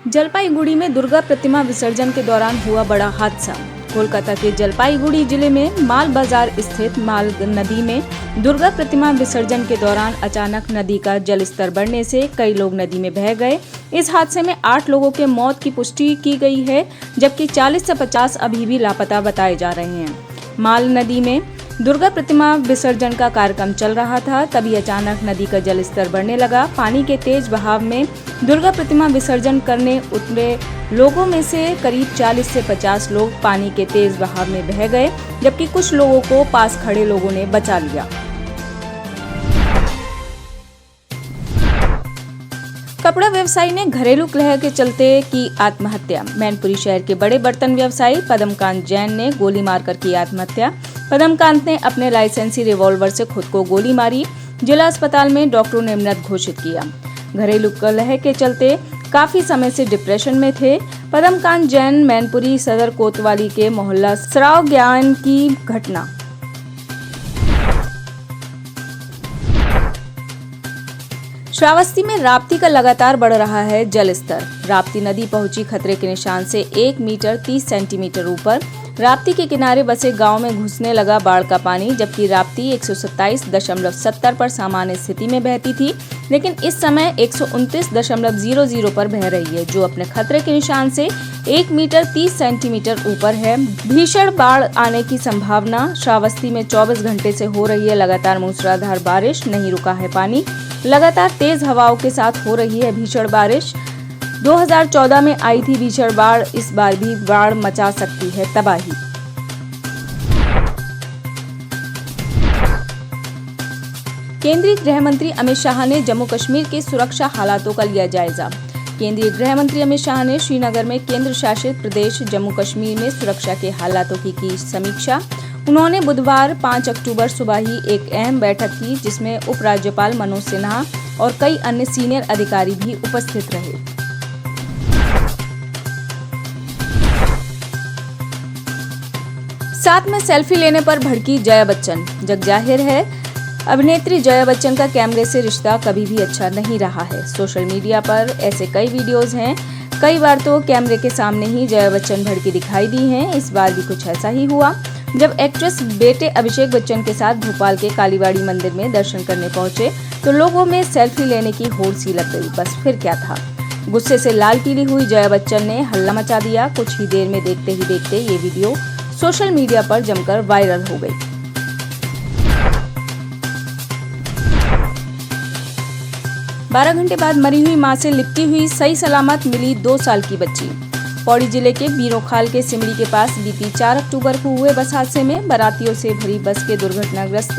जलपाईगुड़ी में दुर्गा प्रतिमा विसर्जन के दौरान हुआ बड़ा हादसा। कोलकाता के जलपाईगुड़ी जिले में माल बाजार स्थित माल नदी में दुर्गा प्रतिमा विसर्जन के दौरान अचानक नदी का जलस्तर बढ़ने से कई लोग नदी में बह गए। इस हादसे में 8 लोगों के मौत की पुष्टि की गई है, जबकि 40 से 50 अभी भी लापता बताए जा रहे हैं। माल नदी में दुर्गा प्रतिमा विसर्जन का कार्यक्रम चल रहा था, तभी अचानक नदी का जलस्तर बढ़ने लगा। पानी के तेज बहाव में दुर्गा प्रतिमा विसर्जन करने उतरे लोगों में से करीब 40 से 50 लोग पानी के तेज बहाव में बह गए, जबकि कुछ लोगों को पास खड़े लोगों ने बचा लिया। कपड़ा व्यवसायी ने घरेलू कलह के चलते की आत्महत्या। मैनपुरी शहर के बड़े बर्तन व्यवसायी पदमकांत जैन ने गोली मारकर की आत्महत्या। पदमकांत ने अपने लाइसेंसी रिवॉल्वर से खुद को गोली मारी। जिला अस्पताल में डॉक्टरों ने मृत घोषित किया। घरेलू कलह के चलते काफी समय से डिप्रेशन में थे। पदमकांत जैन मैनपुरी सदर कोतवाली के मोहल्ला सराव ज्ञान की घटना। श्रावस्ती में राप्ती का लगातार बढ़ रहा है जलस्तर। राप्ती नदी पहुंची खतरे के निशान से 1 मीटर 30 सेंटीमीटर ऊपर। राप्ती के किनारे बसे गांव में घुसने लगा बाढ़ का पानी, जबकि राप्ती 127.70 पर सामान्य स्थिति में बहती थी, लेकिन इस समय 129.00 पर बह रही है, जो अपने खतरे के निशान से 1 मीटर 30 सेंटीमीटर ऊपर है। भीषण बाढ़ आने की संभावना। श्रावस्ती में 24 घंटे से हो रही है लगातार मूसलाधार बारिश, नहीं रुका है पानी। लगातार तेज हवाओं के साथ हो रही है भीषण बारिश। 2014 में आई थी भीषण बाढ़, इस बार भी बाढ़ मचा सकती है तबाही। केंद्रीय गृह मंत्री अमित शाह ने जम्मू कश्मीर के सुरक्षा हालातों का लिया जायजा। केंद्रीय गृह मंत्री अमित शाह ने श्रीनगर में केंद्र शासित प्रदेश जम्मू कश्मीर में सुरक्षा के हालातों की समीक्षा। उन्होंने बुधवार 5 अक्टूबर सुबह ही एक अहम बैठक की, जिसमें उपराज्यपाल मनोज सिन्हा और कई अन्य सीनियर अधिकारी भी उपस्थित रहे। साथ में सेल्फी लेने पर भड़की जया बच्चन। जग जाहिर है, अभिनेत्री जया बच्चन का कैमरे से रिश्ता कभी भी अच्छा नहीं रहा है। सोशल मीडिया पर ऐसे कई वीडियोस हैं। कई बार तो कैमरे के सामने ही जया बच्चन भड़की दिखाई दी हैं। इस बार भी कुछ ऐसा ही हुआ। जब एक्ट्रेस बेटे अभिषेक बच्चन के साथ भोपाल के कालीबाड़ी मंदिर में दर्शन करने पहुंचे, तो लोगों में सेल्फी लेने की होड़ सी लग गई। बस फिर क्या था। गुस्से से लाल पीली हुई जया बच्चन ने हल्ला मचा दिया। कुछ ही देर में देखते ही देखते ये वीडियो सोशल मीडिया पर जमकर वायरल हो गई। बारह घंटे बाद मरी हुई मां से लिपटी हुई सही सलामत मिली 2 साल की बच्ची। पौड़ी जिले के बीरोखाल के सिमड़ी के पास बीती 4 अक्टूबर को हुए बस हादसे में बारातियों से भरी बस के दुर्घटनाग्रस्त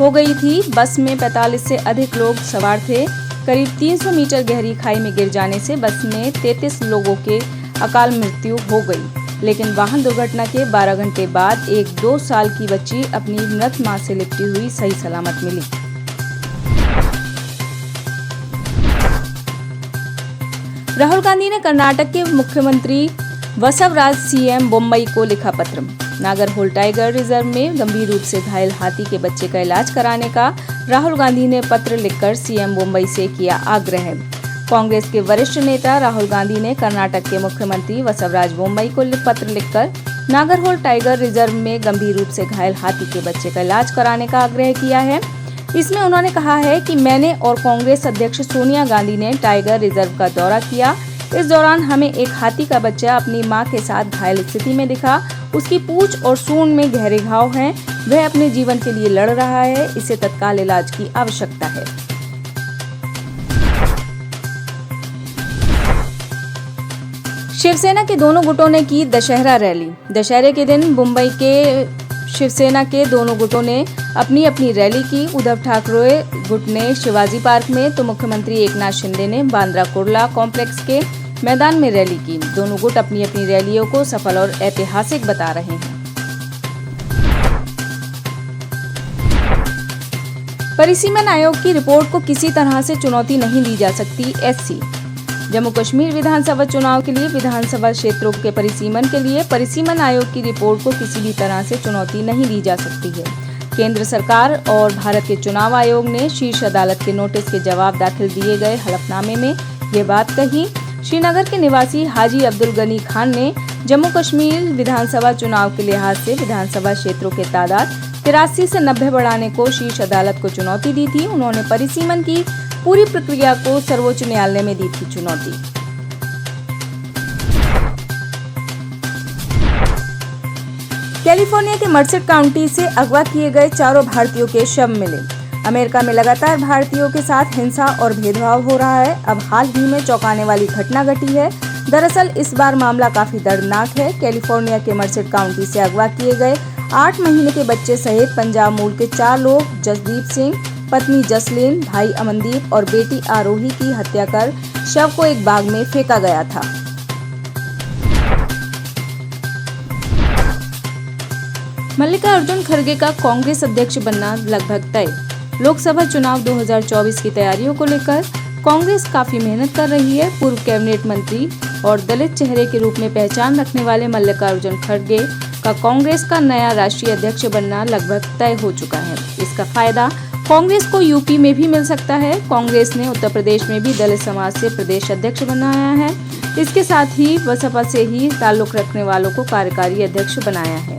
हो गई थी। बस में 45 से अधिक लोग सवार थे। करीब 300 मीटर गहरी खाई में गिर जाने से बस में 33 लोगों के अकाल मृत्यु हो गई, लेकिन वाहन दुर्घटना के 12 घंटे बाद एक 2 साल की बच्ची अपनी मृत मां से लिपटी हुई सही सलामत मिली। राहुल गांधी ने कर्नाटक के मुख्यमंत्री वसवराज सीएम बोम्मई को लिखा पत्र। नागरहोल टाइगर रिजर्व में गंभीर रूप से घायल हाथी के बच्चे का इलाज कराने का राहुल गांधी ने पत्र लिखकर सीएम बोम्मई से किया आग्रह। कांग्रेस के वरिष्ठ नेता राहुल गांधी ने कर्नाटक के मुख्यमंत्री वसवराज बोम्मई को पत्र लिखकर नागरहोल टाइगर रिजर्व में गंभीर रूप से घायल हाथी के बच्चे का इलाज कराने का आग्रह किया है। इसमें उन्होंने कहा है कि मैंने और कांग्रेस अध्यक्ष सोनिया गांधी ने टाइगर रिजर्व का दौरा किया। इस दौरान हमें एक हाथी का बच्चा अपनी मां के साथ घायल स्थिति में दिखा। उसकी पूंछ और सूंड में गहरे घाव हैं। वह अपने जीवन के लिए लड़ रहा है। इसे तत्काल इलाज की आवश्यकता है। शिवसेना के दोनों गुटों ने की दशहरा रैली। दशहरे के दिन मुंबई के शिवसेना के दोनों गुटों ने अपनी अपनी रैली की। उद्धव ठाकरे गुट ने शिवाजी पार्क में, तो मुख्यमंत्री एकनाथ शिंदे ने बांद्रा कुर्ला कॉम्प्लेक्स के मैदान में रैली की। दोनों गुट अपनी अपनी रैलियों को सफल और ऐतिहासिक बता रहे हैं। परिसीमन आयोग की रिपोर्ट को किसी तरह से चुनौती नहीं दी जा सकती। एससी जम्मू कश्मीर विधानसभा चुनाव के लिए विधानसभा क्षेत्रों के परिसीमन के लिए परिसीमन आयोग की रिपोर्ट को किसी भी तरह से चुनौती नहीं दी जा सकती है। केंद्र सरकार और भारत के चुनाव आयोग ने शीर्ष अदालत के नोटिस के जवाब दाखिल दिए गए हलफनामे में ये बात कही। श्रीनगर के निवासी हाजी अब्दुल गनी खान ने जम्मू कश्मीर विधानसभा चुनाव के लिहाज से विधानसभा क्षेत्रों के तादाद 83 से 90 बढ़ाने को शीर्ष अदालत को चुनौती दी थी। उन्होंने परिसीमन की पूरी प्रक्रिया को सर्वोच्च न्यायालय में दी थी चुनौती। कैलिफोर्निया के मर्सेट काउंटी से अगवा किए गए 4 भारतीयों के शव मिले। अमेरिका में लगातार भारतीयों के साथ हिंसा और भेदभाव हो रहा है। अब हाल ही में चौंकाने वाली घटना घटी है। दरअसल इस बार मामला काफी दर्दनाक है। कैलिफोर्निया के मर्सेट काउंटी से अगवा किए गए 8 महीने के बच्चे सहित पंजाब मूल के 4 लोग जसदीप सिंह, पत्नी जसलीन, भाई अमनदीप और बेटी आरोही की हत्या कर शव को एक बाग में फेंका गया था। मल्लिकार्जुन खड़गे का कांग्रेस अध्यक्ष बनना लगभग तय। लोकसभा चुनाव 2024 की तैयारियों को लेकर कांग्रेस काफी मेहनत कर रही है। पूर्व कैबिनेट मंत्री और दलित चेहरे के रूप में पहचान रखने वाले मल्लिकार्जुन खड़गे का कांग्रेस का नया राष्ट्रीय अध्यक्ष बनना लगभग तय हो चुका है। इसका फायदा कांग्रेस को यूपी में भी मिल सकता है। कांग्रेस ने उत्तर प्रदेश में भी दलित समाज से प्रदेश अध्यक्ष बनाया है। इसके साथ ही बसपा से ही ताल्लुक रखने वालों को कार्यकारी अध्यक्ष बनाया है।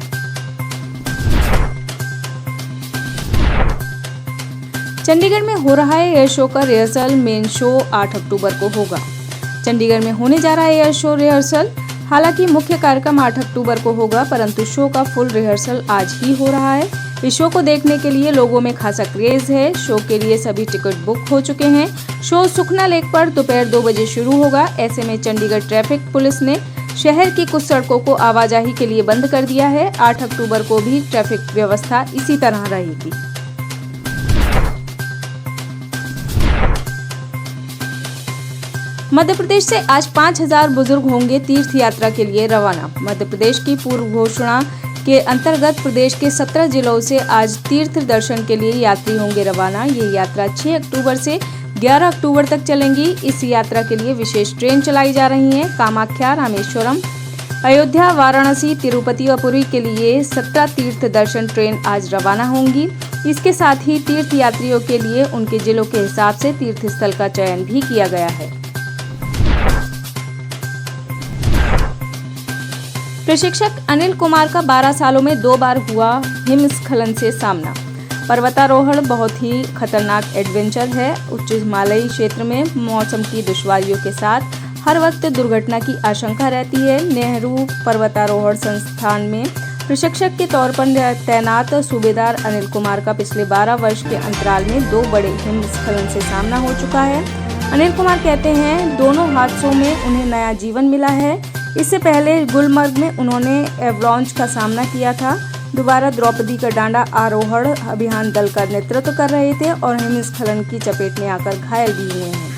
चंडीगढ़ में हो रहा है एयर शो का रिहर्सल। मेन शो 8 अक्टूबर को होगा। चंडीगढ़ में होने जा रहा है एयर शो रिहर्सल। हालांकि मुख्य कार्यक्रम 8 अक्टूबर को होगा, परंतु शो का फुल रिहर्सल आज ही हो रहा है। इस शो को देखने के लिए लोगों में खासा क्रेज है। शो के लिए सभी टिकट बुक हो चुके हैं। शो सुखना लेक पर दोपहर 2 बजे शुरू होगा। ऐसे में चंडीगढ़ ट्रैफिक पुलिस ने शहर की कुछ सड़कों को आवाजाही के लिए बंद कर दिया है। 8 अक्टूबर को भी ट्रैफिक व्यवस्था इसी तरह रहेगी। मध्य प्रदेश से आज 5000 बुजुर्ग होंगे तीर्थ यात्रा के लिए रवाना। मध्य प्रदेश की पूर्व घोषणा के अंतर्गत प्रदेश के 17 जिलों से आज तीर्थ दर्शन के लिए यात्री होंगे रवाना। ये यात्रा 6 अक्टूबर से 11 अक्टूबर तक चलेंगी। इस यात्रा के लिए विशेष ट्रेन चलाई जा रही है। कामाख्या, रामेश्वरम, अयोध्या, वाराणसी, तिरुपति और पुरी के लिए 17 तीर्थ दर्शन ट्रेन आज रवाना होंगी। इसके साथ ही तीर्थ यात्रियों के लिए उनके जिलों के हिसाब से तीर्थ स्थल का चयन भी किया गया है। प्रशिक्षक अनिल कुमार का 12 सालों में 2 बार हुआ हिमस्खलन से सामना। पर्वतारोहण बहुत ही खतरनाक एडवेंचर है। उच्च हिमालयी क्षेत्र में मौसम की दुश्वारियों के साथ हर वक्त दुर्घटना की आशंका रहती है। नेहरू पर्वतारोहण संस्थान में प्रशिक्षक के तौर पर तैनात सूबेदार अनिल कुमार का पिछले 12 वर्ष के अंतराल में 2 बड़े हिमस्खलन से सामना हो चुका है। अनिल कुमार कहते हैं दोनों हादसों में उन्हें नया जीवन मिला है। इससे पहले गुलमर्ग में उन्होंने एवलांच का सामना किया था। दोबारा द्रौपदी का डांडा आरोहण अभियान दल का नेतृत्व कर रहे थे और हिमस्खलन की चपेट में आकर घायल भी हुए हैं।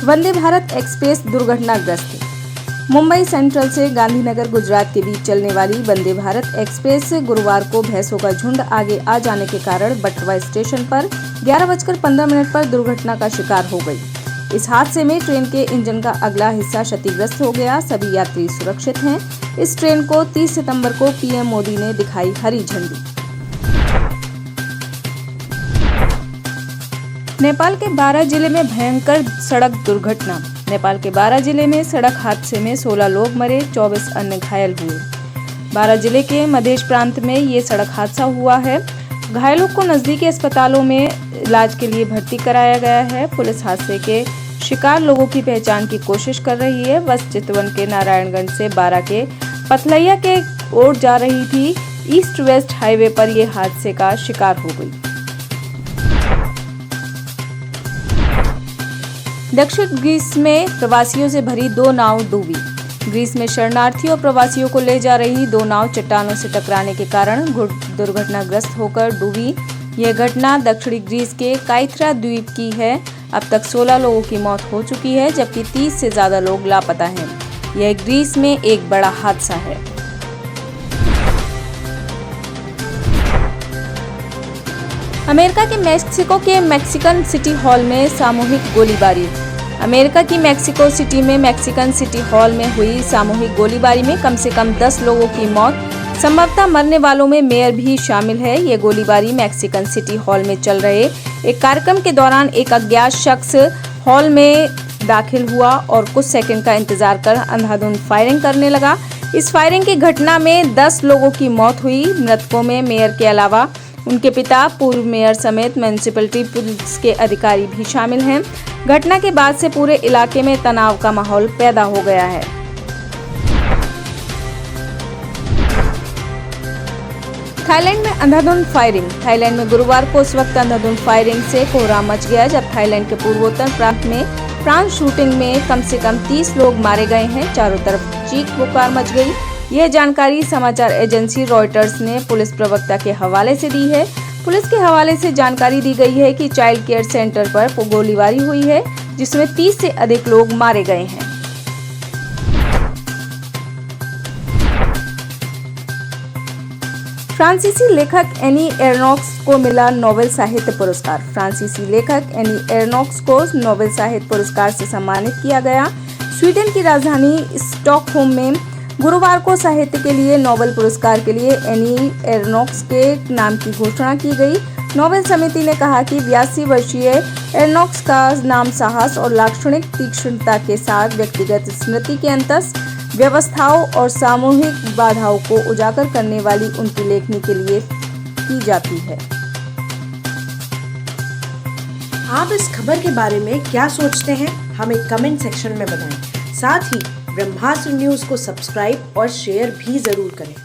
वंदे भारत एक्सप्रेस दुर्घटनाग्रस्त। मुंबई सेंट्रल से गांधीनगर गुजरात के बीच चलने वाली वंदे भारत एक्सप्रेस गुरुवार को भैंसों का झुंड आगे आ जाने के कारण बटवा स्टेशन पर 11:15 पर दुर्घटना का शिकार हो गई। इस हादसे में ट्रेन के इंजन का अगला हिस्सा क्षतिग्रस्त हो गया। सभी यात्री सुरक्षित हैं। इस ट्रेन को 30 सितंबर को पीएम मोदी ने दिखाई हरी झंडी। नेपाल के 12 जिले में भयंकर सड़क दुर्घटना। नेपाल के 12 जिले में सड़क हादसे में 16 लोग मरे, 24 अन्य घायल हुए। 12 जिले के मधेश प्रांत में ये सड़क हादसा हुआ है। घायलों को नजदीकी अस्पतालों में इलाज के लिए भर्ती कराया गया है। पुलिस हादसे के शिकार लोगों की पहचान की कोशिश कर रही है। बस चितवन के नारायणगंज से 12 के पथलैया के ओर जा रही थी। ईस्ट वेस्ट हाईवे पर यह हादसे का शिकार हो गई। दक्षिण ग्रीस में प्रवासियों से भरी 2 नाव डूबी। ग्रीस में शरणार्थियों और प्रवासियों को ले जा रही 2 नाव चट्टानों से टकराने के कारण दुर्घटनाग्रस्त होकर डूबी। यह घटना दक्षिणी ग्रीस के काइथरा द्वीप की है। अब तक 16 लोगों की मौत हो चुकी है, जबकि 30 से ज्यादा लोग लापता हैं। यह ग्रीस में एक बड़ा हादसा है। अमेरिका के मेक्सिको के मैक्सिकन सिटी हॉल में सामूहिक गोलीबारी। अमेरिका की मैक्सिको सिटी में मैक्सिकन सिटी हॉल में हुई सामूहिक गोलीबारी में कम से कम 10 लोगों की मौत, संभवतः मरने वालों में मेयर भी शामिल है। ये गोलीबारी मैक्सिकन सिटी हॉल में चल रहे एक कार्यक्रम के दौरान एक अज्ञात शख्स हॉल में दाखिल हुआ और कुछ सेकंड का इंतजार कर अंधाधुंध फायरिंग करने लगा। इस फायरिंग की घटना में 10 लोगों की मौत हुई। मृतकों में मेयर के अलावा उनके पिता, पूर्व मेयर समेत म्युनिसिपैलिटी पुलिस के अधिकारी भी शामिल हैं। घटना के बाद से पूरे इलाके में तनाव का माहौल पैदा हो गया है। थाईलैंड में अंधाधुंध फायरिंग। थाईलैंड में गुरुवार को उस वक्त अंधाधुंध फायरिंग से कोहराम मच गया जब थाईलैंड के पूर्वोत्तर प्रांत में प्रांत शूटिंग में कम से कम 30 लोग मारे गए हैं। चारों तरफ चीख पुकार मच गई। यह जानकारी समाचार एजेंसी रॉयटर्स ने पुलिस प्रवक्ता के हवाले से दी है। पुलिस के हवाले से जानकारी दी गई है कि चाइल्ड केयर सेंटर पर गोलीबारी हुई है जिसमें 30 से अधिक लोग मारे गए हैं। फ्रांसीसी लेखक एनी एर्नोक्स को मिला नोबेल साहित्य पुरस्कार। फ्रांसीसी लेखक एनी एर्नोक्स को नोबेल साहित्य पुरस्कार से सम्मानित किया गया। स्वीडन की राजधानी स्टॉकहोम में गुरुवार को साहित्य के लिए नोबेल पुरस्कार के लिए एनी एर्नोक्स के नाम की घोषणा की गई। नोबेल समिति ने कहा कि 82 वर्षीय एर्नोक्स का नाम साहस और लाक्षणिक तीक्ष्णता के साथ व्यक्तिगत स्मृति के अंतस व्यवस्थाओं और सामूहिक बाधाओं को उजागर करने वाली उनकी लेखनी के लिए की जाती है। आप इस खबर के बारे में क्या सोचते हैं, हमें कमेंट सेक्शन में बताएं। साथ ही ब्रह्मास्त्र न्यूज़ को सब्सक्राइब और शेयर भी जरूर करें।